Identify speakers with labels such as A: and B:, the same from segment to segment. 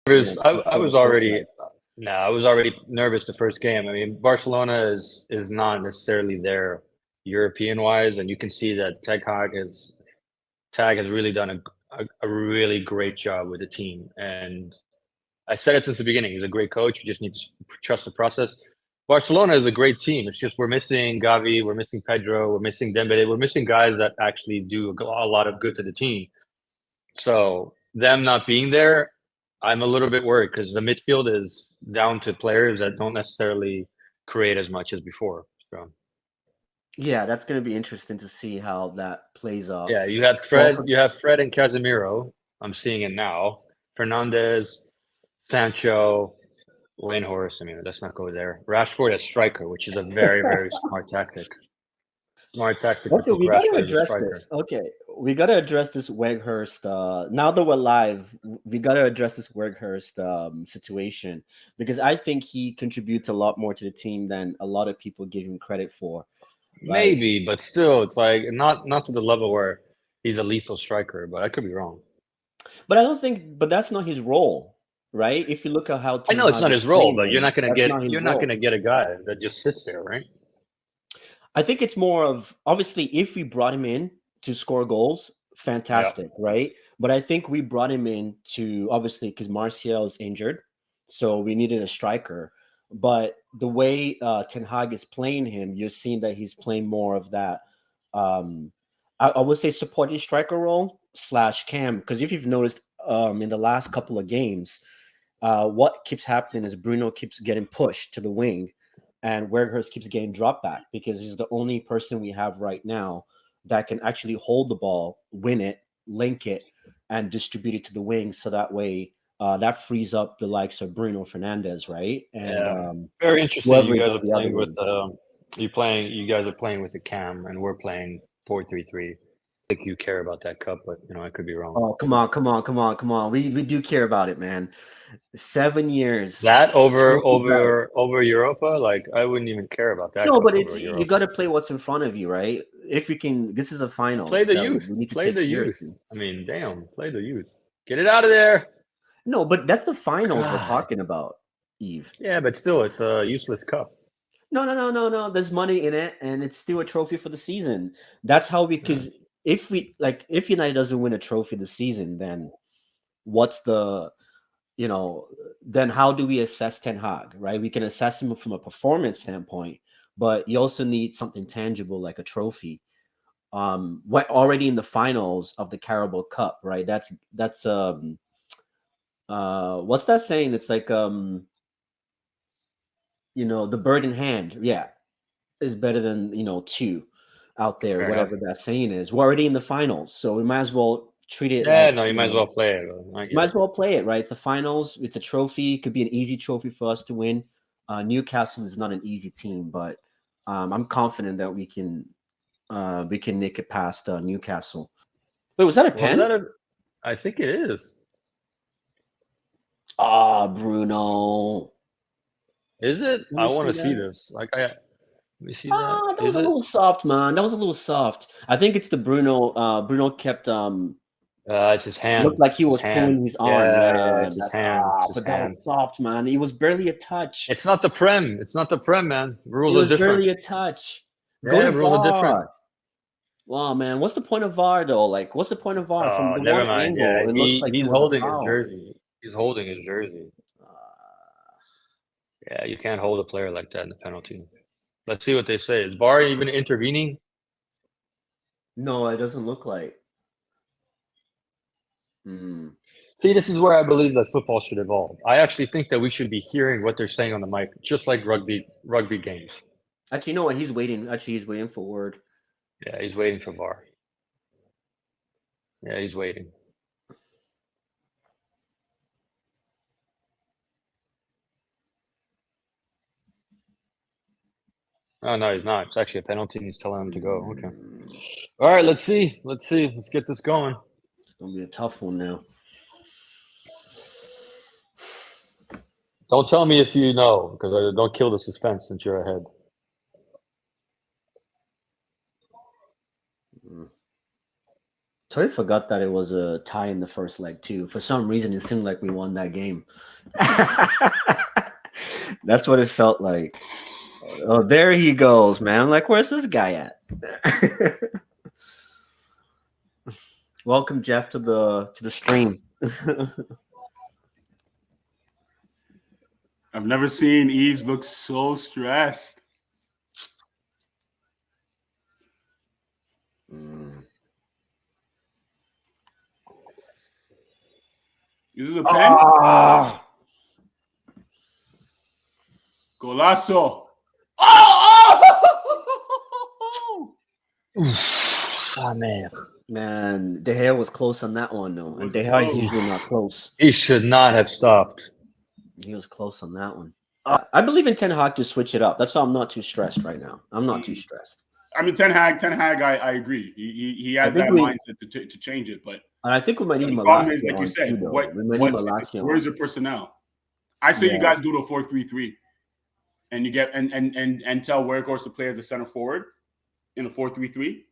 A: nervous. I
B: before the
A: was
B: first
A: already
B: leg.
A: I was already nervous the first game. I mean, Barcelona is not necessarily there European wise, and you can see that Tag has really done a really great job with the team. And I said it since the beginning. He's a great coach. You just need to trust the process. Barcelona is a great team. It's just we're missing Gavi, we're missing Pedro, we're missing Dembele, we're missing guys that actually do a lot of good to the team. So them not being there, I'm a little bit worried because the midfield is down to players that don't necessarily create as much as before. So
B: Yeah, that's going to be interesting to see how that plays out.
A: yeah,
B: Well, for,
A: You have Fred and Casemiro. I'm seeing it now. Fernandez, Sancho, Wayne Horse. I mean, let's not go there. Rashford as striker, which is a very, very smart tactic. Smart tactic to
B: okay,
A: put
B: we got to
A: Rashford as a
B: address
A: striker.
B: this. Okay, we got to address this Weghurst. Now that we're live, we got to address this Weghurst situation because I think he contributes a lot more to the team than a lot of people give him credit for. Right?
A: Maybe, but still, it's like not to the level where he's a lethal striker. But I could be wrong.
B: But I don't think. But that's not his role, right? If you look at how
A: I
B: Ten
A: know it's
B: Hag
A: not
B: is
A: his role,
B: playing
A: but
B: him, that's not his
A: you're not
B: role.
A: gonna get a guy that just sits there, right?
B: I think it's more of obviously if we brought him in to score goals,
A: Yeah.
B: fantastic, right? But I think we brought him in to obviously because Martial is injured, so we needed a striker. But the way Ten Hag is playing him, you're seeing that he's playing more of that. Um, I would say supporting striker role slash cam because if you've noticed in the last couple of games, what keeps happening is Bruno keeps getting pushed to the wing and Weghurst keeps getting dropped back because he's the only person we have right now that can actually hold the ball, win it, link it, and distribute it to the wing. So that way, that frees up the likes of Bruno Fernandez, right? And
A: Yeah. Very interesting.
B: whoever
A: You
B: is
A: guys
B: on
A: are
B: the other
A: playing with
B: wing.
A: you guys are playing with the cam, and we're playing 4-3-3. I think you care about that cup, but I could be wrong.
B: Oh, come on, come on, come on, come on. We do care about it, man. 7 years.
A: That
B: Trophy belt.
A: over Europa, like I wouldn't even care about that
B: No,
A: cup
B: but it's
A: over
B: you
A: Europa.
B: got to play what's in front of you, right? If we can, this is a
A: Play
B: finals
A: the
B: that
A: youth.
B: we need to
A: Play
B: take
A: the youth.
B: seriously.
A: I mean, damn, play the youth. Get it out of there.
B: No, but that's the finals we're
A: God.
B: talking about, Eve.
A: Yeah, but still, it's a useless cup.
B: No, no, no, no, no. There's money in it, and it's still a trophy for the season. That's how we.
A: Yeah.
B: Because if United doesn't win a trophy this season, then what's the then how do we assess Ten Hag? Right? We can assess him from a performance standpoint, but you also need something tangible like a trophy. What already in the finals of the Carabao Cup, right? That's what's that saying? It's like the bird in hand, yeah, is better than two out there,
A: Fair enough.
B: whatever that saying is. We're already in the finals, so we might as well treat it
A: Yeah,
B: like
A: no, you might as well play it. I get
B: might
A: it.
B: as well play it, right? It's the finals, it's a trophy, it could be an easy trophy for us to win. Newcastle is not an easy team, but I'm confident that we can nick it past Newcastle. Wait, was that a
A: Was
B: pen?
A: that a? I think it is.
B: Ah, Bruno.
A: Is it?
B: Let
A: I
B: me
A: want
B: see
A: to see
B: that.
A: this. Let me see that.
B: Ah, that was
A: Is
B: a
A: it?
B: little soft, man. That was a little soft. I think it's the Bruno. Bruno kept
A: It's his hand.
B: looked like he
A: It's his
B: was
A: hand.
B: pulling his arm.
A: Yeah, yeah,
B: Yeah,
A: it's his
B: that's
A: hand. It's his
B: but that
A: hand.
B: was soft, man. It was barely a touch.
A: It's not the prem. It's not the prem, man.
B: It
A: Rules are
B: was
A: different.
B: barely a touch. Go
A: Yeah,
B: to
A: rules are different.
B: VAR. Wow, man. What's the point of VAR though? Like, what's the point of VAR? From
A: Oh,
B: the
A: never
B: one
A: mind. Yeah,
B: angle, it looks like it
A: he's
B: was a
A: holding his
B: foul.
A: jersey. He's holding his jersey.
B: Uh,
A: Yeah, you can't hold a player like that in the penalty. Let's see what they say. Is VAR even intervening?
B: no, it doesn't look like. Hmm.
A: See, this is where I believe that football should evolve. I actually think that we should be hearing what they're saying on the mic, just like rugby games.
B: Actually, you know what? He's waiting. Actually, he's waiting for word.
A: Yeah, he's waiting for VAR. Yeah, he's waiting. Oh no, he's not. It's actually a penalty. He's telling him to go. Okay. All right, let's see. Let's see. Let's get this going.
B: It's gonna be a tough one now.
A: Don't tell me if you know, because don't kill the suspense since you're ahead.
B: Mm. Totally forgot that it was a tie in the first leg too. For some reason, it seemed like we won that game. That's what it felt like. Oh, there he goes, man. I'm like, where's this guy at? Welcome, Jeff, to the stream.
C: I've never seen Eves look so stressed. Is this a pen?
B: Ah!
C: Golazo. Oh!
A: Ah, man.
B: Man, De Gea was close on that one, though. And De Gea is usually not close.
A: He should not have stopped.
B: He was close on that one. I believe in Ten Hag to switch it up. That's why I'm not too stressed right now. I'm not too stressed.
C: I mean, Ten Hag, I agree. He has that mindset to change it, but
B: and I think we might need
C: the problem is,
B: Malacia
C: like you said,
B: too,
C: where's your personnel? I say you guys go to a 4-3-3, and you get and tell Workhorse to play as a center forward in a 4-3-3.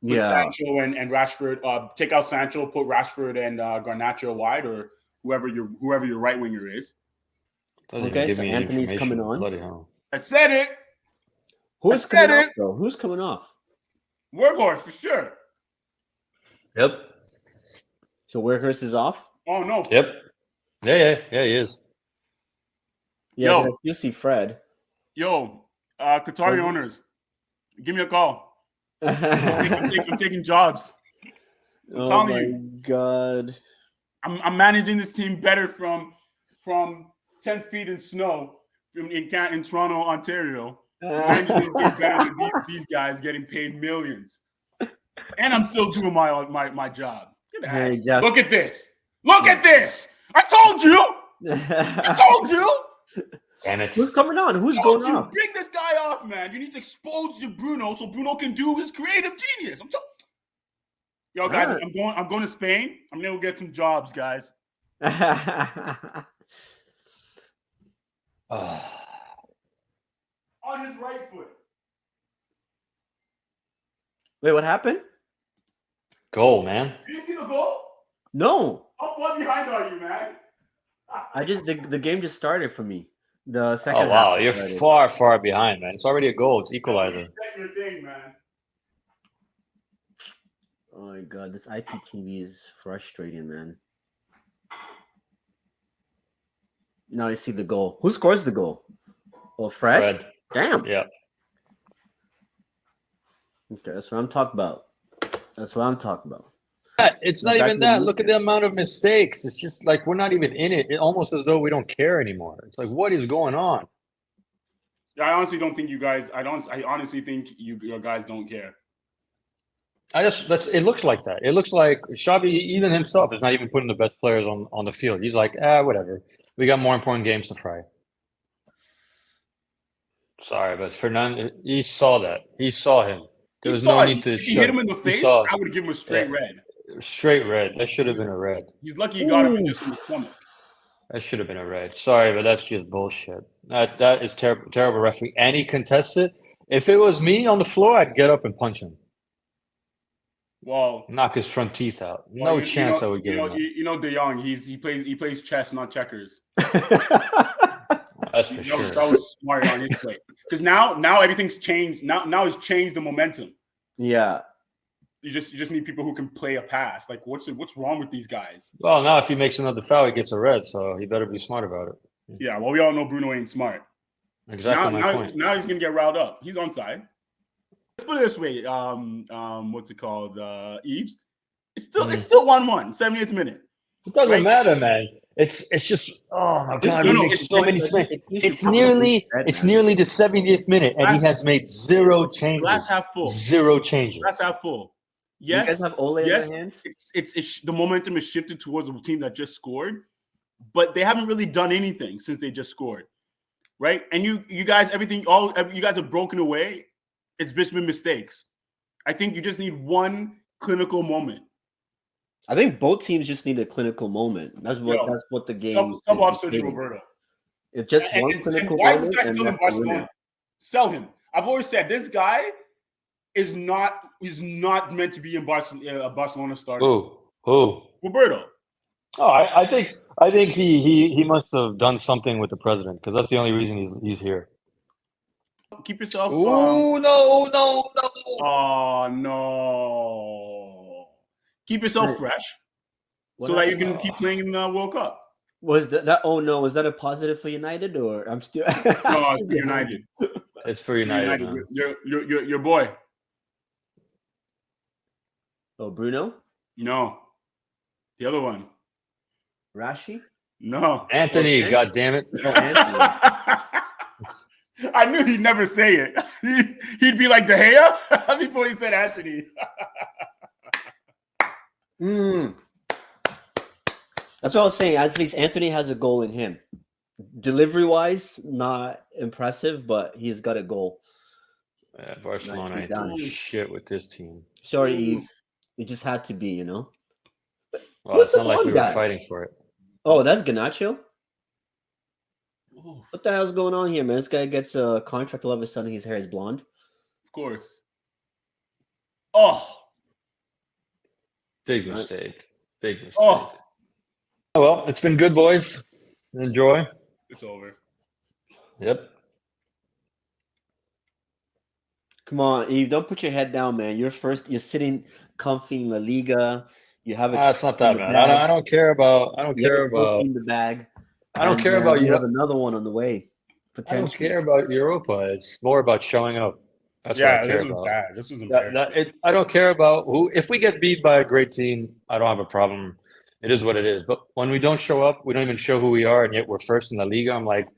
C: Put Sancho and Rashford. Take out Sancho, put Rashford and Garnacho wide, or whoever your right winger is.
B: Okay, so Anthony's coming on.
C: I said it.
B: Who's coming off, though? Who's coming off?
C: Workhorse for sure.
A: Yep.
B: So Workhorse is off?
C: Oh no.
A: Yep. Yeah, he is.
B: Yeah, you see Fred.
C: Yo, Qatari owners, give me a call. I'm taking jobs. I'm telling you.
B: God.
C: I'm managing this team better from 10 feet in snow in Toronto, Ontario. I'm managing this team better than these guys getting paid millions. And I'm still doing my job.
B: Hey,
C: look at this. Look at this. I told you. I told you.
A: Damn it.
B: Who's coming on? Who's going off?
C: Bring this guy off, man. You need to expose to Bruno so Bruno can do his creative genius. Yo, guys, right. I'm going to Spain. I'm gonna go get some jobs, guys.
B: On
C: his right foot.
B: Wait, what happened?
A: Goal, man.
C: You didn't see the goal?
B: No.
C: How far behind are you, man?
B: The game just started for me. The second.
A: Oh wow, you're far behind, man. It's already a goal. It's equalizer.
C: Your thing, man.
B: Oh my god, this IPTV is frustrating, man. Now you see the goal. Who scores the goal? Oh, Fred. Damn.
A: Yeah.
B: Okay, that's what I'm talking about.
A: It's not even that. Look at the amount of mistakes. It's just like we're not even in it. It's almost as though we don't care anymore. It's like, what is going on?
C: Yeah, I honestly don't think you guys. I honestly think your guys don't care.
A: It looks like that. It looks like Xavi, even himself, is not even putting the best players on the field. He's like, whatever. We got more important games to fry. Sorry, but Fernando, he saw that. He saw him. There was no need to.
C: If he hit him in the face, I would give him a straight red.
A: Straight red. That should have been a red.
C: He's lucky he got him just in the stomach.
A: That should have been a red. Sorry, but that's just bullshit. That is terrible referee. And he contested. If it was me on the floor, I'd get up and punch him.
C: Well,
A: knock his front teeth out. No chance I would give him.
C: You know, De Jong. He plays chess, not checkers.
A: That's for sure.
C: That was smart on his play. Because now everything's changed. Now it's changed the momentum.
B: Yeah.
C: You just need people who can play a pass. Like what's wrong with these guys?
A: Well, now if he makes another foul, he gets a red. So he better be smart about it.
C: Yeah. Well, we all know Bruno ain't smart.
A: Exactly my point.
C: Now he's gonna get riled up. He's onside. Let's put it this way. What's it called? Eves. It's still 1-1, 70th minute.
A: It doesn't matter, man. It's just oh my god, he makes so many mistakes. It's nearly the 70th minute, and he has made zero changes.
C: Glass half full.
A: Zero changes.
C: Glass half full. Yes.
B: You guys have Ole in their hands?
C: It's the momentum is shifted towards a team that just scored, but they haven't really done anything since they just scored. Right? And you guys, you guys have broken away. It's just been mistakes. I think you just need one clinical moment.
B: I think both teams just need a clinical moment. That's what the game.
C: Stop off Sergio Roberto.
B: It's just one clinical moment.
C: Why is this guy still in Barcelona? Sell him. I've always said this guy is not meant to be in Barcelona starter.
A: Who?
C: Roberto.
A: Oh, I think he must have done something with the president because that's the only reason he's here.
C: Keep yourself.
A: Ooh, no.
C: Oh no! Keep yourself fresh, so that you can keep playing in the World Cup.
B: Was that? Oh no! Was that a positive for United, or I'm still?
C: No, it's for United.
A: It's for United.
C: Your boy.
B: Oh, Bruno?
C: No, the other one.
B: Rashi?
C: No,
A: Anthony. God damn it!
B: Oh, Anthony.
C: I knew he'd never say it. He'd be like De Gea before he said Anthony.
B: That's what I was saying. At least Anthony has a goal in him. Delivery-wise, not impressive, but he's got a goal.
A: Yeah, Barcelona ain't doing shit with this team.
B: Sorry, Eve. It just had to be,
A: Well, it's not like we were fighting for it.
B: Oh, that's Garnacho? What the hell's going on here, man? This guy gets a contract, all of a sudden his hair is blonde.
C: Of course. Oh.
A: Big mistake. Big mistake. Oh, well, it's been good, boys. Enjoy.
C: It's over.
A: Yep.
B: Come on, Eve. Don't put your head down, man. You're sitting comfy in La Liga. You have a.
A: It's not that bad. I don't care about. I don't care about
B: in the bag.
A: I don't care about
B: you. Have another one on the way.
A: I don't care about Europa. It's more about showing up. That's what I care about.
C: Bad. This was embarrassing.
A: I don't care about who. If we get beat by a great team, I don't have a problem. It is what it is. But when we don't show up, we don't even show who we are, and yet we're first in the Liga. I'm like,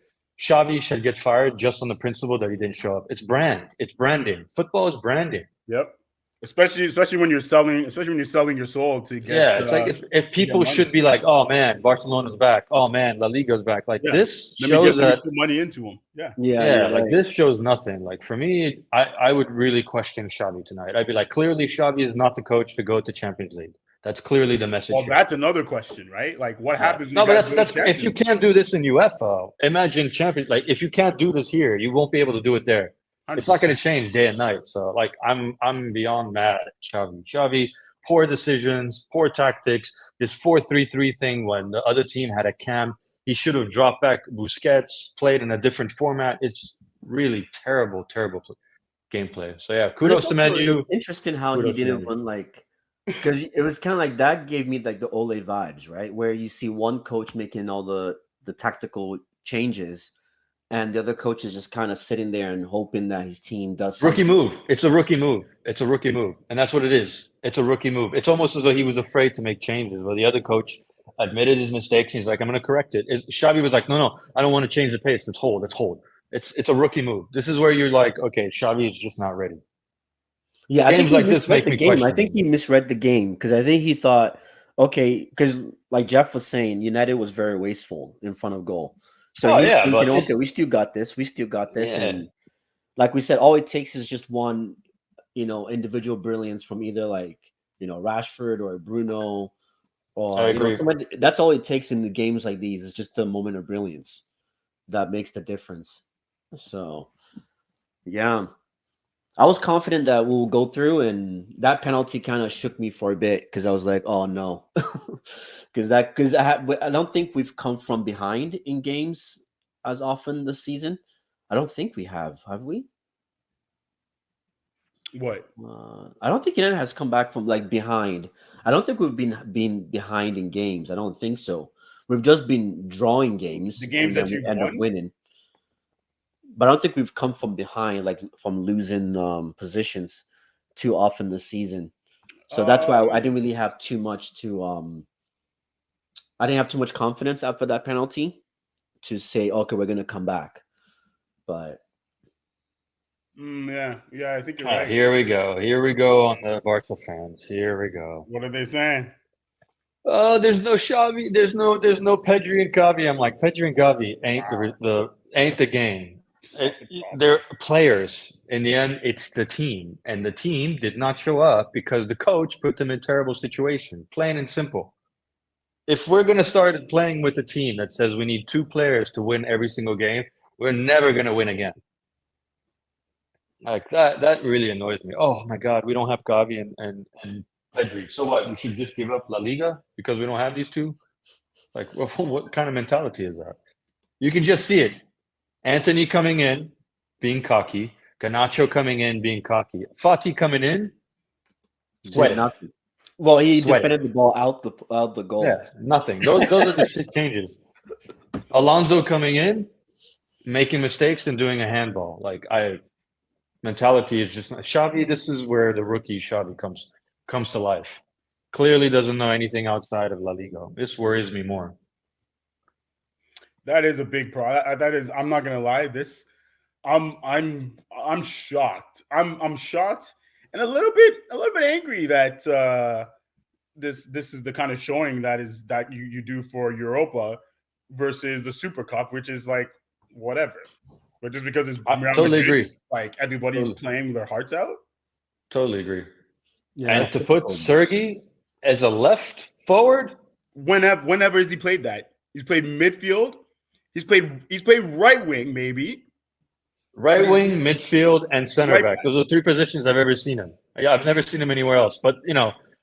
A: Xavi should get fired just on the principle that he didn't show up. It's brand. It's branding. Football is branding.
C: Yep. Especially when you're selling your soul to get.
A: Yeah, it's like if people should be like, oh man, Barcelona's back. Oh man, La Liga's back. Like this shows that
C: put money into them.
A: Yeah. Like this shows nothing. Like for me, I would really question Xavi tonight. I'd be like, clearly Xavi is not the coach to go to Champions League. That's clearly the message.
C: Well, that's another question, right? Like, what happens?
A: No, but that's if you can't do this in UEFA, imagine Champions. Like, if you can't do this here, you won't be able to do it there. 100%. It's not going to change day and night. So, like, I'm beyond mad at Xavi. Xavi, poor decisions, poor tactics. This 4-3-3 thing when the other team had a cam, he should have dropped back Busquets, played in a different format. It's really terrible gameplay. So yeah, kudos to Menu.
B: Interesting how he didn't run like. Because it was kind of like that gave me like the Ole vibes, right? Where you see one coach making all the tactical changes, and the other coach is just kind of sitting there and hoping that his team does something.
A: Rookie move. It's a rookie move. And that's what it is. It's a rookie move. It's almost as though he was afraid to make changes. But the other coach admitted his mistakes. He's like, I'm going to correct it. Xavi was like, no, I don't want to change the pace. Let's hold. It's a rookie move. This is where you're like, okay, Xavi is just not ready.
B: Yeah, I think like this make the game. I think he misread the game because I think he thought, okay, because like Jeff was saying, United was very wasteful in front of goal. So he's thinking, okay, we still got this. Yeah. And like we said, all it takes is just one, individual brilliance from either like, Rashford or Bruno or somebody. That's all it takes in the games like these. It's just a moment of brilliance that makes the difference. So, yeah. I was confident that we'll go through, and that penalty kind of shook me for a bit because I was like, "Oh no," because I don't think we've come from behind in games as often this season. I don't think we have we?
C: What?
B: I don't think United has come back from like behind. I don't think we've been behind in games. I don't think so. We've just been drawing games.
C: The games that you
B: end up winning. But I don't think we've come from behind, like from losing positions too often this season. So that's why I didn't really have too much I didn't have too much confidence after that penalty to say, okay, we're going to come back. But.
C: Yeah, I think you're right.
A: Here we go on the Barca fans. Here we go.
C: What are they saying?
A: Oh, there's no Xavi. There's no Pedri and Gavi. I'm like, Pedri and Gavi ain't the game. They're players. In the end, it's the team. And the team did not show up because the coach put them in terrible situation. Plain and simple. If we're going to start playing with a team that says we need 2 players to win every single game, we're never going to win again. Like that really annoys me. Oh my God, we don't have Gavi and Pedri. So what? We should just give up La Liga because we don't have these two? Like, what kind of mentality is that? You can just see it. Anthony coming in, being cocky. Garnacho coming in, being cocky. Fati coming in,
B: Did
A: sweating.
B: nothing. Well, he
A: Sweating.
B: defended the ball out the goal.
A: Yeah, nothing. Those are the shit changes. Alonso coming in, making mistakes and doing a handball. Like mentality is just Xavi. This is where the rookie Xavi comes to life. Clearly doesn't know anything outside of La Liga. This worries me more.
C: That is a big problem. That is, I'm not gonna lie. This, I'm shocked. I'm shocked and a little bit angry that this is the kind of showing that you do for Europa versus the Super Cup, which is like whatever. But just because it's
A: I totally agree.
C: Like everybody's playing their hearts out.
A: Totally agree.
B: Yeah,
A: and to put Sergei as a left forward,
C: whenever has he played that? He's played midfield. He's played right wing, maybe.
A: Right wing, midfield, and center
C: Right
A: back. Those are the 3 positions I've ever seen him. Yeah, I've never seen him anywhere else. But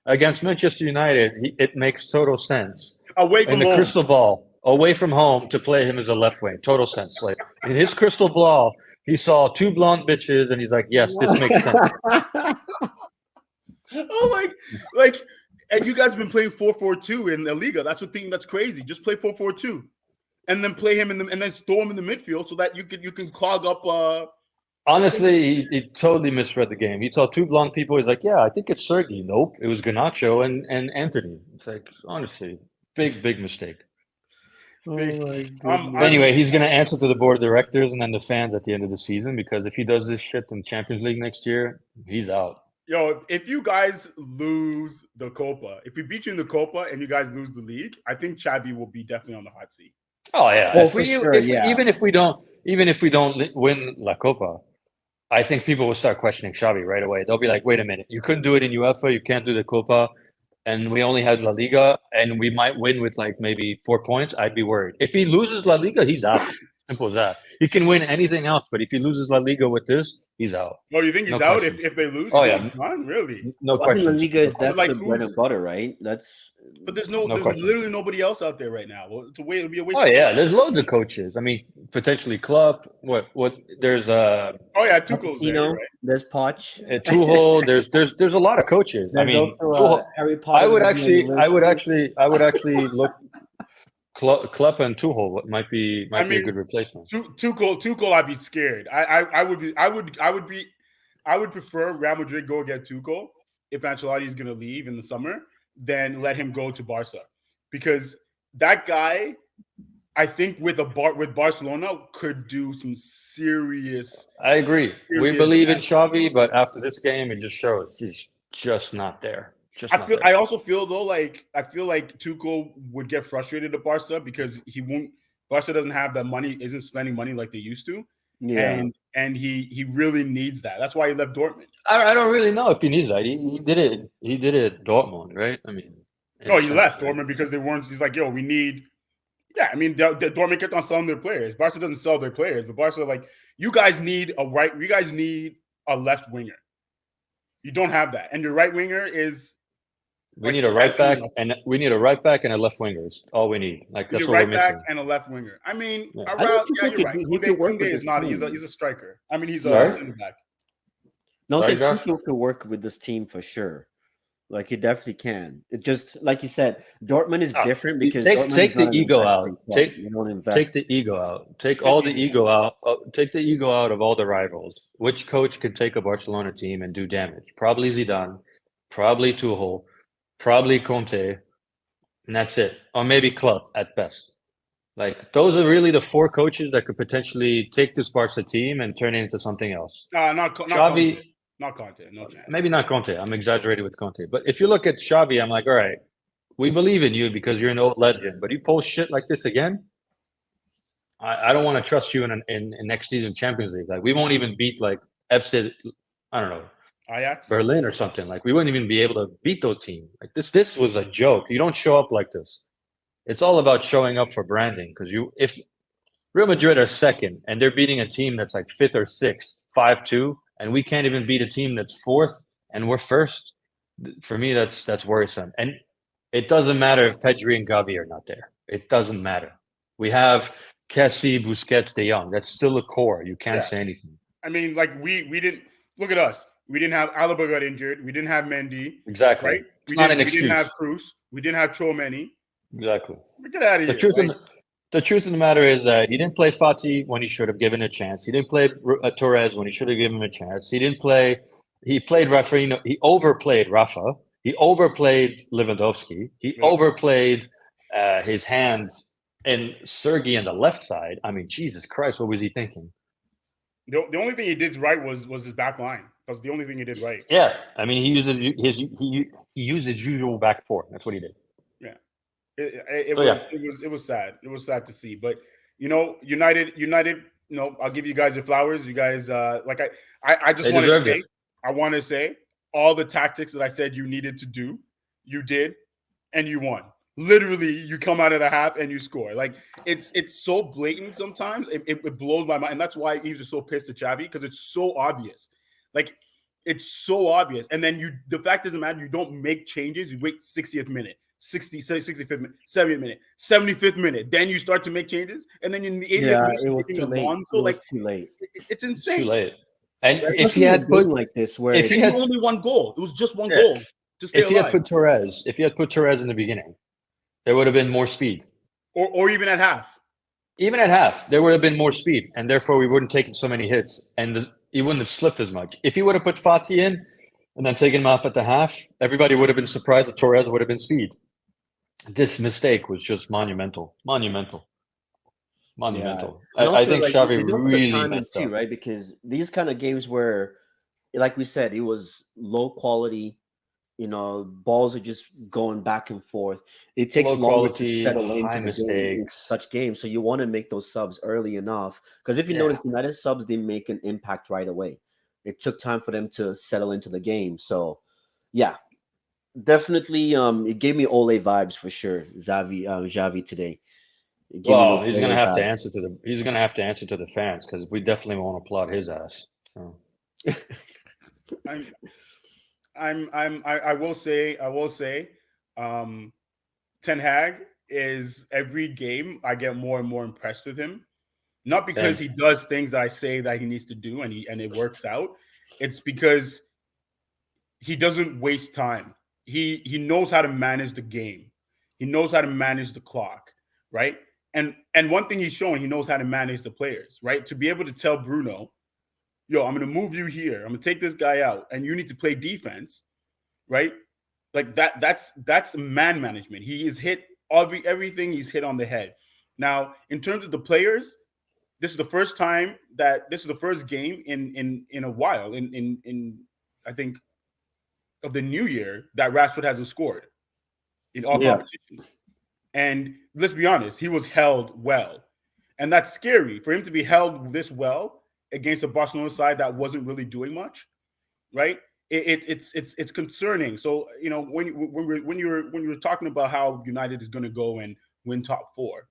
A: against Manchester United, it makes total sense.
C: Away from
A: in the
C: home.
A: crystal ball, away from home, to play him as a left wing. Total sense. Like in his crystal ball, he saw 2 blonde bitches, and he's like, "Yes, this makes sense."
C: Oh like, and you guys have been playing 4-4-2 in the Liga. That's that's crazy. Just play 4-4-2, and then play him and then throw him in the midfield so that you can clog up.
A: Honestly, he totally misread the game. He saw 2 blonde people. He's like, "Yeah, I think it's Sergei." Nope, it was Garnacho and Anthony. It's like, honestly, big mistake. Anyway, he's going to answer to the board of directors and then the fans at the end of the season, because if he does this shit in Champions League next year, he's out.
C: Yo, if you guys lose the Copa, if we beat you in the Copa and you guys lose the league, I think Xavi will be definitely on the hot seat.
A: Oh yeah,
B: well,
A: even if we don't win La Copa, I think people will start questioning Xavi right away. They'll be like, "Wait a minute, you couldn't do it in UEFA, you can't do the Copa, and we only had La Liga, and we might win with like maybe 4 points." I'd be worried. If he loses La Liga, he's out. Simple as that. He can win anything else, but if he loses La Liga with this, he's out.
C: Oh, you think he's out if they lose?
A: Oh yeah,
C: really?
A: No question.
B: La Liga is that's
C: like
B: the bread and butter, right? That's.
C: But there's literally nobody else out there right now. Well, it'll be a waste.
A: Oh yeah, there's loads of coaches. I mean, potentially Klopp. What? There's
C: Oh yeah, Tuchel's there, right?
B: There's Poch.
A: Tuchel. There's a lot of coaches.
B: There's
A: I mean,
B: also, Harry Potter.
A: I would actually look. Klopp and Tuchel might be a good replacement.
C: Tuchel, I'd be scared. I would prefer Real Madrid go get Tuchel if Ancelotti is going to leave in the summer, than let him go to Barca, because that guy, I think with Barcelona, could do some serious.
A: I agree. We believe in Xavi, but after this game, it just shows he's just not there.
C: I also feel though, like Tuchel would get frustrated at Barca because Barca doesn't have that money, isn't spending money like they used to. Yeah. And he really needs that. That's why he left Dortmund.
A: I don't really know if he needs that. He did it. He did it at Dortmund, right? I mean,
C: no, he left Dortmund because they weren't. He's like, yo, we need. Yeah, I mean, Dortmund kept on selling their players. Barca doesn't sell their players, but Barca like, you guys need a left winger. You don't have that, and your right winger is.
A: We need a right back and a left winger. It's all we need. Like that's what we're missing.
C: Right back and a left winger. I mean, you're right. Kunde is not. He's a striker. I mean, he's a center back.
B: No, Tuchel could work with this team for sure. Like he definitely can. It just like you said, Dortmund is different because
A: take the ego out. Take the ego out. Take all the ego out. Take the ego out of all the rivals. Which coach could take a Barcelona team and do damage? Probably Zidane. Probably Tuchel. Probably Conte, and that's it. Or maybe Klopp at best. Like, those are really the 4 coaches that could potentially take this Barca team and turn it into something else.
C: Not
A: Xavi.
C: Not Conte. No chance.
A: Maybe not Conte. I'm exaggerating with Conte. But if you look at Xavi, I'm like, all right, we believe in you because you're an old legend. But you post shit like this again, I don't want to trust you in next season Champions League. Like, we won't even beat, like, FC, I don't know,
C: Ajax,
A: Berlin or something. Like, we wouldn't even be able to beat those teams. Like, this was a joke. You don't show up like this. It's all about showing up for branding. Because if Real Madrid are second and they're beating a team that's like 5th or 6th, 5-2, and we can't even beat a team that's fourth and we're first. For me, that's worrisome. And it doesn't matter if Pedri and Gavi are not there. It doesn't matter. We have Kessie, Busquets, De Jong. That's still a core. You can't say anything.
C: I mean, like we didn't look at us. We didn't have Alaba got injured. We didn't have Mendy.
A: Exactly.
C: Right?
A: It's not an excuse.
C: We didn't have Cruz. We didn't have Chouameni.
A: Exactly.
C: Get out of here.
A: The truth of the matter is that he didn't play Fati when he should have given a chance. He didn't play Torres when he should have given him a chance. He didn't play. He played Rafa. He overplayed Rafa. He overplayed Lewandowski. He overplayed his hands and Sergei on the left side. I mean, Jesus Christ, what was he thinking?
C: The only thing he did right was his back line. That's the only thing he did right.
A: Yeah, I mean, he used his usual back four. That's what he did.
C: Yeah, it was sad. It was sad to see. But United. I'll give you guys your flowers. You guys, I just want to say, I want to say all the tactics that I said you needed to do, you did, and you won. Literally, you come out of the half and you score. Like it's so blatant sometimes. It blows my mind, and that's why Yves is so pissed at Xavi, because it's so obvious. Like it's so obvious. And then the fact doesn't matter. You don't make changes. You wait 60th minute, 65th minute, 70th minute, 75th minute. Then you start to make changes, and then in the 80th minute,
B: it was too late.
C: So
B: too late.
C: It's insane.
A: Too late. And if he had put
B: like this, where
C: if he had only one goal, it was just one goal.
A: If he had put Torres in the beginning, there would have been more speed.
C: Or even at half.
A: Even at half, there would have been more speed, and therefore we wouldn't take so many hits, and he wouldn't have slipped as much. If he would have put Fati in and then taken him off at the half, everybody would have been surprised that Torres would have been speed. This mistake was just monumental. Yeah. I think Xavi really messed up.
B: Right? Because these kind of games where, like we said, it was low quality. Balls are just going back and forth. It takes longer to settle into such games. So you want to make those subs early enough. Because if you notice, United subs didn't make an impact right away. It took time for them to settle into the game. So, yeah, definitely. It gave me Ole vibes for sure. Xavi today.
A: Well, he's gonna have to answer to the fans, because we definitely won't applaud his ass. So.
C: I will say, Ten Hag is, every game I get more and more impressed with him. Not because he does things that I say that he needs to do and it works out. It's because he doesn't waste time. He knows how to manage the game. He knows how to manage the clock, right? And one thing he's showing, he knows how to manage the players, right? To be able to tell Bruno, yo, I'm going to move you here. I'm going to take this guy out, and you need to play defense, right? Like that's man management. He has hit everything he's hit on the head. Now, in terms of the players, this is the first game in a while, in I think of the new year, that Rashford hasn't scored in all competitions. And let's be honest, he was held well. And that's scary for him to be held this well against a Barcelona side that wasn't really doing much, right? It's concerning. So when you were talking about how United is going to go and win top four,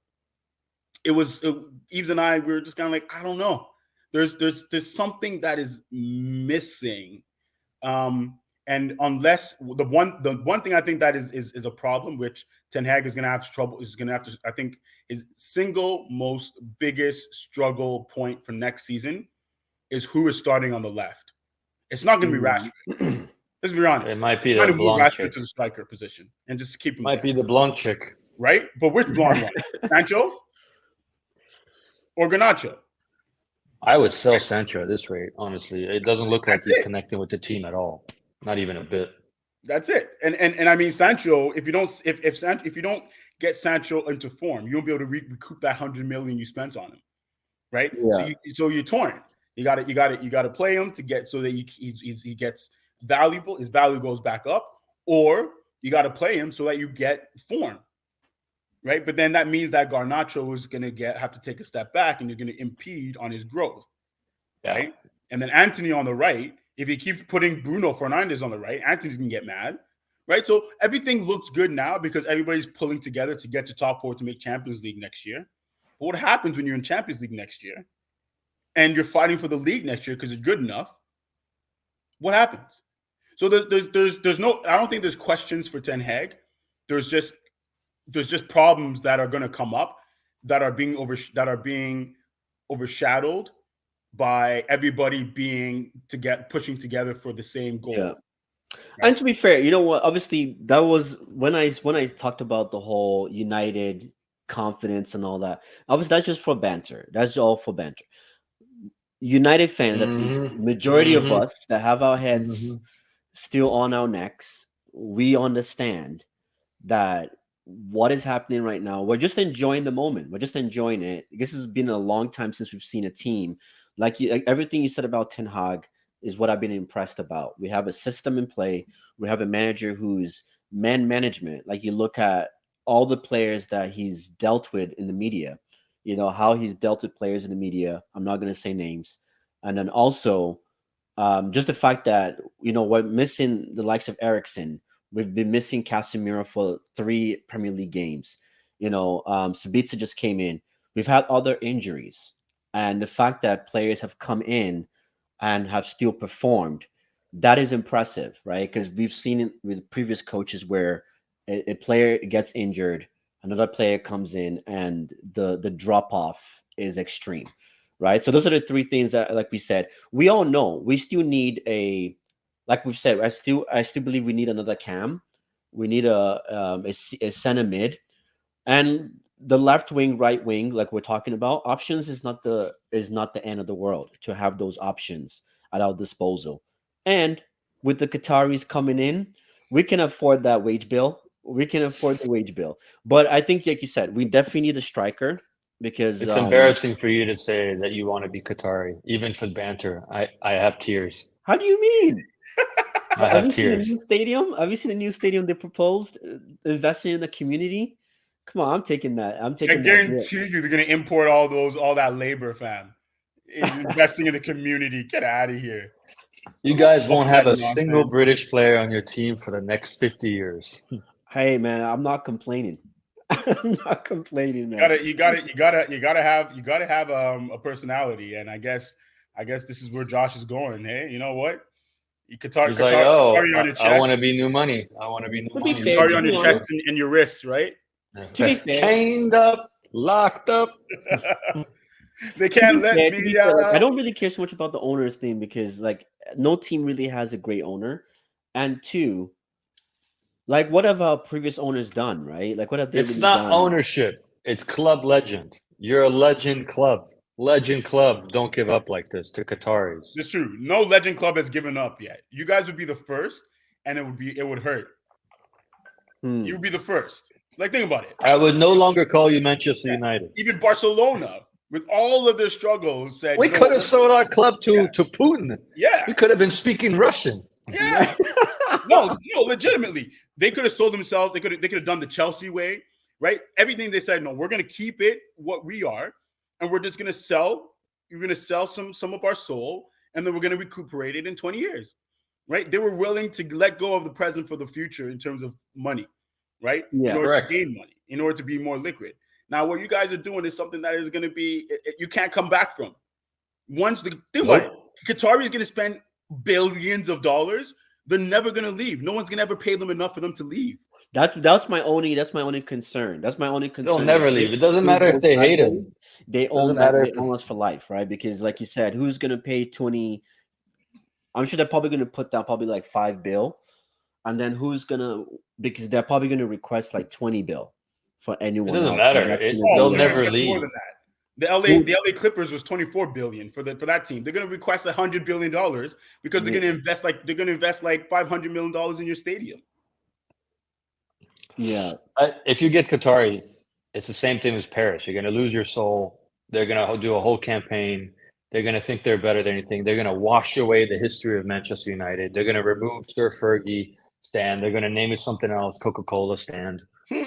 C: Yves and I, we were just kind of like, I don't know. There's something that is missing, and unless the one thing I think that is a problem, which Ten Hag is going to have trouble, I think his single most biggest struggle point for next season is who is starting on the left. It's not going to be Rashford. Let's be honest.
A: It might be the blonde
C: Rashford
A: chick
C: to the striker position and just keep him.
A: Might be the blonde chick,
C: right? But which blonde one? Sancho or Garnacho?
A: I would sell Sancho at this rate. Honestly, it doesn't look like he's connecting with the team at all. Not even a bit.
C: That's it. And I mean, Sancho, if you don't get Sancho into form, you won't be able to recoup that 100 million you spent on him, right? Yeah. So you're torn. You got to play him to get so that he gets valuable. His value goes back up, or you got to play him so that you get form, right? But then that means that Garnacho is going to have to take a step back, and you're going to impede on his growth, right? And then Anthony on the right. If he keeps putting Bruno Fernandes on the right, Anthony's going to get mad, right? So everything looks good now because everybody's pulling together to get to top four to make Champions League next year. But what happens when you're in Champions League next year and you're fighting for the league next year because you're good enough, What happens? So there's no. I don't think there's questions for Ten Hag. There's just problems that are going to come up that are being overshadowed by everybody pushing together for the same goal.
B: Yeah. And to be fair, you know what? Obviously, that was when I talked about the whole United confidence and all that. Obviously, that's just for banter. That's all for banter. United fans, at least majority of us that have our heads still on our necks, we understand that what is happening right now. We're just enjoying the moment. We're just enjoying it. This has been a long time since we've seen a team like everything you said about Ten Hag is what I've been impressed about. We have a system in play. We have a manager who's man management. Like you look at all the players that he's dealt with in the media, you know, how he's dealt with players in the media. I'm not going to say names. And then also just the fact that, you know, we're missing the likes of Eriksen. We've been missing Casemiro for 3 Premier League games. You know, Sabitzer just came in. We've had other injuries. And the fact that players have come in and have still performed, that is impressive, right? Because we've seen it with previous coaches where a player gets injured, another player comes in, and the drop-off is extreme, right? So those are the 3 things that, like we said, we all know we still need like we've said, I still believe we need another cam. We need a center mid, and the left wing, right wing, like we're talking about. Options is not the end of the world to have those options at our disposal. And with the Qataris coming in, we can afford that wage bill. We can afford the wage bill. But I think, like you said, we definitely need a striker because
A: it's embarrassing for you to say that you want to be Qatari, even for banter. I have tears.
B: How do you mean?
A: I have tears.
B: Have you seen the new stadium they proposed? Investing in the community? Come on, I'm taking that. I
C: guarantee you they're going to import all that labor, fam. Investing in the community. Get out of here.
A: You guys won't have a single British player on your team for the next 50 years.
B: Hey, man, I'm not complaining. I'm not complaining, man.
C: You gotta have a personality, and I guess this is where Josh is going. Hey, you know what?
A: He's like, oh, I want to be new money. I want to be new money.
C: Qatari on your chest and your wrists, right?
B: To be fair,
A: chained up, locked up.
C: They can't let me out.
B: I don't really care so much about the owner's thing because, like, no team really has a great owner. And 2, like, what have our previous owners done, right? Like, what have they?
A: It's not ownership. It's club legend. You're a legend club. Legend club don't give up like this to Qataris.
C: It's true. No legend club has given up yet. You guys would be the first, and it would hurt. You would be the first. Like, think about it.
A: I would no longer call you Manchester United.
C: Even Barcelona, with all of their struggles, said
A: we could have sold our club to Putin.
C: Yeah,
A: we could have been speaking Russian.
C: Yeah, no, legitimately, they could have sold themselves. They could have done the Chelsea way, right? Everything they said, no, we're going to keep it what we are, and we're just going to sell. You're going to sell some of our soul, and then we're going to recuperate it in 20 years, right? They were willing to let go of the present for the future in terms of money. Right?
B: Yeah,
C: in order
A: correct.
C: to gain money, in order to be more liquid. Now, what you guys are doing is something that is going to be you can't come back from. Once Qatari is going to spend billions of dollars, they're never going to leave. No one's going to ever pay them enough for them to leave.
B: That's my only concern. That's my only concern.
A: They'll never leave. It doesn't matter if they hate it.
B: They own us for life, right? Because, like you said, who's going to pay 20? I'm sure they're probably going to put down probably like $5 billion. And then because they're probably going to request like 20 bill for anyone.
A: It doesn't matter. They'll never leave.
C: More than that. The LA Clippers was 24 billion for that team. They're going to request $100 billion because they're going to invest like $500 million in your stadium.
B: Yeah.
A: If you get Qatari, it's the same thing as Paris. You're going to lose your soul. They're going to do a whole campaign. They're going to think they're better than anything. They're going to wash away the history of Manchester United. They're going to remove Sir Fergie stand. They're going to name it something else, Coca-Cola stand,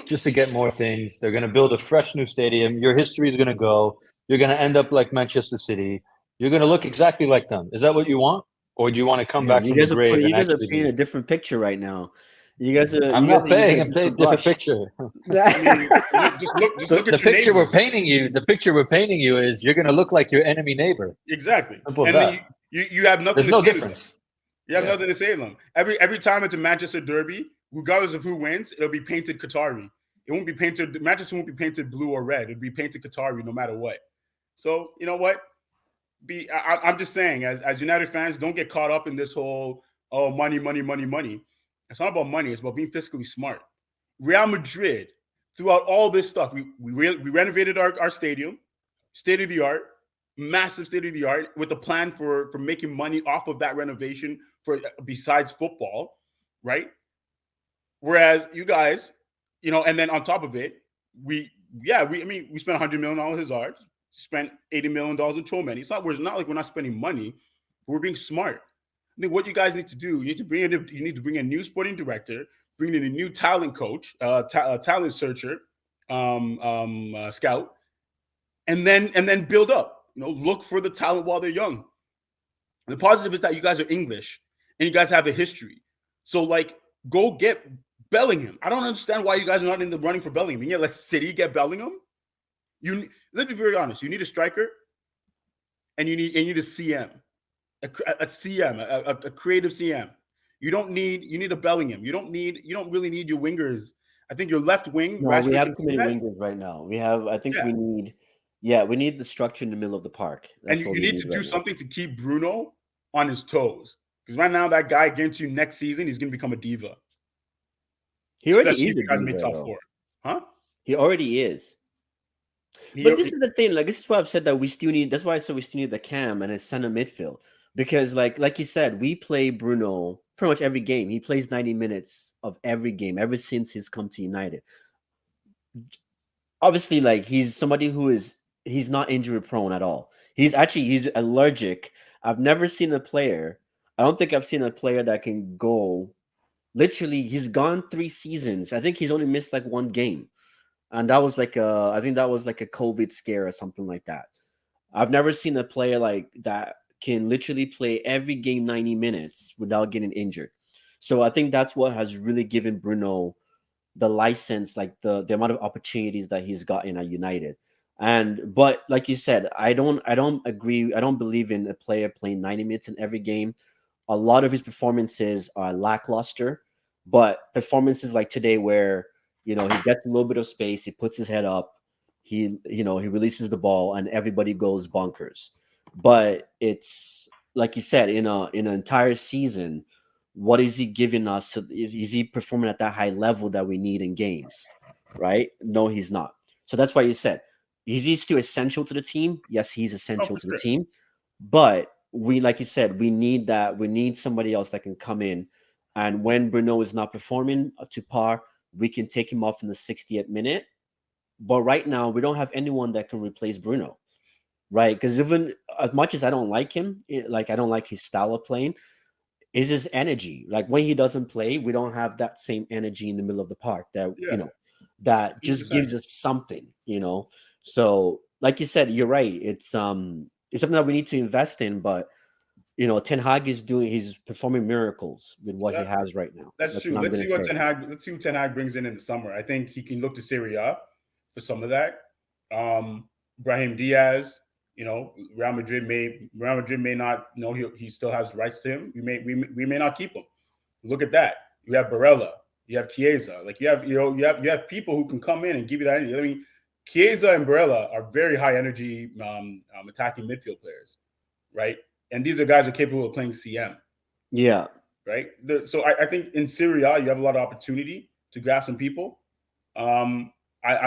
A: just to get more things. They're going to build a fresh new stadium. Your history is going to go. You're going to end up like Manchester City. You're going to look exactly like them. Is that what you want? Or do you want to come back from the grave?
B: You guys are painting a different picture right now. You guys are.
A: I'm not paying. I'm painting a different picture.
C: Just look at
A: the picture we're painting you. The picture we're painting you is you're going to look like your enemy neighbor.
C: Exactly.
A: Simple as
C: and
A: that.
C: then you have nothing.
A: There's no difference.
C: You have nothing to say to them. Every time it's a Manchester derby, regardless of who wins, it'll be painted Qatari. It won't be painted. Manchester won't be painted blue or red. It'll be painted Qatari no matter what. So you know what? I'm just saying, as United fans, don't get caught up in this whole money. It's not about money. It's about being fiscally smart. Real Madrid, throughout all this stuff, we renovated our stadium, state of the art, massive state of the art, with a plan for making money off of that renovation for besides football, right? Whereas you guys, and then on top of it, we spent $100 million on Hazard, spent $80 million on Chomeni. It's not like we're not spending money. We're being smart. I think what you guys need to do, you need to bring a new sporting director, bring in a new talent coach, talent searcher, scout, and then build up. Look for the talent while they're young. And the positive is that you guys are English and you guys have the history. So go get Bellingham. I don't understand why you guys are not in the running for Bellingham. You let City get Bellingham. Let's be very honest. You need a striker, and you need a CM, a CM, a creative CM. You need a Bellingham. You don't really need your wingers. I think your left wing.
B: No, we have too many wingers right now. We need the structure in the middle of the park.
C: That's and you need to do something to keep Bruno on his toes. Because right now, that guy, guarantee you next season, he's going to become a diva.
B: He already is a diva, top four.
C: Huh?
B: He already is. But this is the thing. This is why I've said that we still need. That's why I said we still need the cam and a center midfield. Because, like you said, we play Bruno pretty much every game. He plays 90 minutes of every game ever since he's come to United. Obviously, he's somebody he's not injury prone at all. He's allergic. I've never seen a player. I don't think I've seen a player that can go. Literally, he's gone 3 seasons. I think he's only missed one game. And that was I think that was a COVID scare or something like that. I've never seen a player like that can literally play every game 90 minutes without getting injured. So I think that's what has really given Bruno the license, the amount of opportunities that he's gotten at United. But like you said, I don't agree. I don't believe in a player playing 90 minutes in every game. A lot of his performances are lackluster, but performances like today where he gets a little bit of space, he puts his head up, he releases the ball, and everybody goes bonkers. But it's like you said, in an entire season, what is he giving us? Is he performing at that high level that we need in games? Right? No, he's not. So that's why you said, is he still essential to the team? Yes, he's essential to the team. But like you said, we need that. We need somebody else that can come in, and when Bruno is not performing up to par, we can take him off in the 60th minute. But right now, we don't have anyone that can replace Bruno, right? Because even as much as I don't like him, I don't like his style of playing, is his energy. When he doesn't play, we don't have that same energy in the middle of the park that, that just 100%. Gives us something, So like you said, you're right. It's something that we need to invest in, but Ten Hag he's performing miracles with what he has right now.
C: That's true. Let's see what Ten Hag brings in the summer. I think he can look to Serie A for some of that. Brahim Diaz, Real Madrid may not he still has rights to him. We may not keep him. Look at that. You have Barella, you have Chiesa. You have people who can come in and give you that energy. I mean, Chiesa and Barella are very high energy attacking midfield players, right? And these are guys who are capable of playing CM.
B: Yeah.
C: Right. So I think in Serie A, you have a lot of opportunity to grab some people. I'm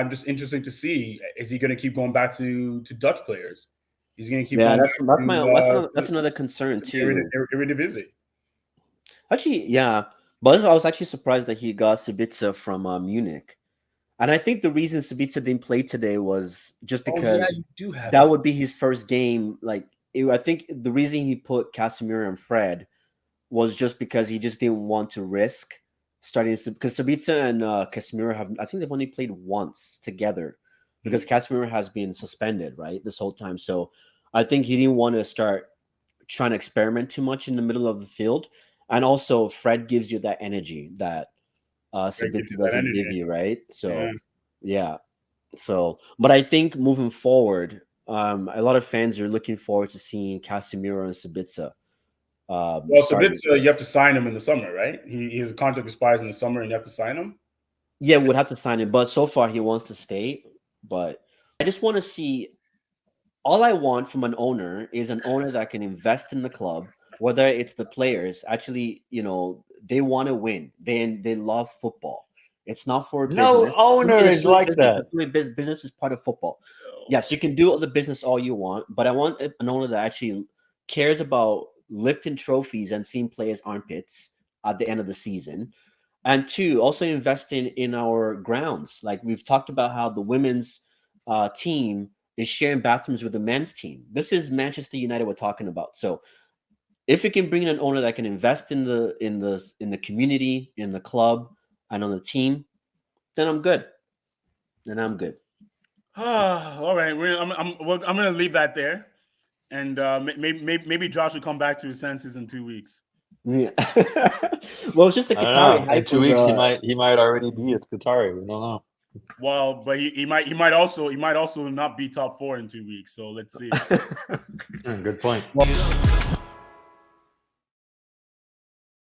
C: just interested to see, is he going to keep going back to Dutch players? He's going to keep.
B: Yeah, that's another concern too.
C: Eredivisie.
B: Actually, yeah, but I was actually surprised that he got Sabitzer from Munich, and I think the reason Sabitzer didn't play today was just because that would be his first game. I think the reason he put Casemiro and Fred was just because he just didn't want to risk starting, because Sabitzer and Casemiro I think they've only played once together because Casemiro has been suspended, right, this whole time. So I think he didn't want to start trying to experiment too much in the middle of the field. And also Fred gives you that energy that Sabitzer doesn't give you, right? So, yeah. So, but I think moving forward, a lot of fans are looking forward to seeing Casemiro and Sabitzer
C: Well, so you have to sign him in the summer, right? His contract expires in the summer, and you have to sign him.
B: Yeah, we'd have to sign him, but so far he wants to stay. But I just want to see. All I want from an owner is an owner that can invest in the club, whether it's the players. Actually, they want to win. They love football. It's not for
A: no
B: business.
A: owner is like that.
B: Business is part of football. Yes, you can do all the business all you want, but I want an owner that actually cares about lifting trophies and seeing players' armpits at the end of the season. And two, also investing in our grounds. Like we've talked about how the women's team is sharing bathrooms with the men's team. This is Manchester United we're talking about. So if we can bring in an owner that can invest in the community, in the club, and on the team, then I'm good.
C: All right, I'm going to leave that there, and maybe Josh will come back to his senses in 2 weeks.
B: Yeah. Well, it's just the Qatari hype.
A: In 2 weeks, he might already be at Qatari. We don't know.
C: Well, but he might also not be top 4 in 2 weeks. So let's see.
A: Good point.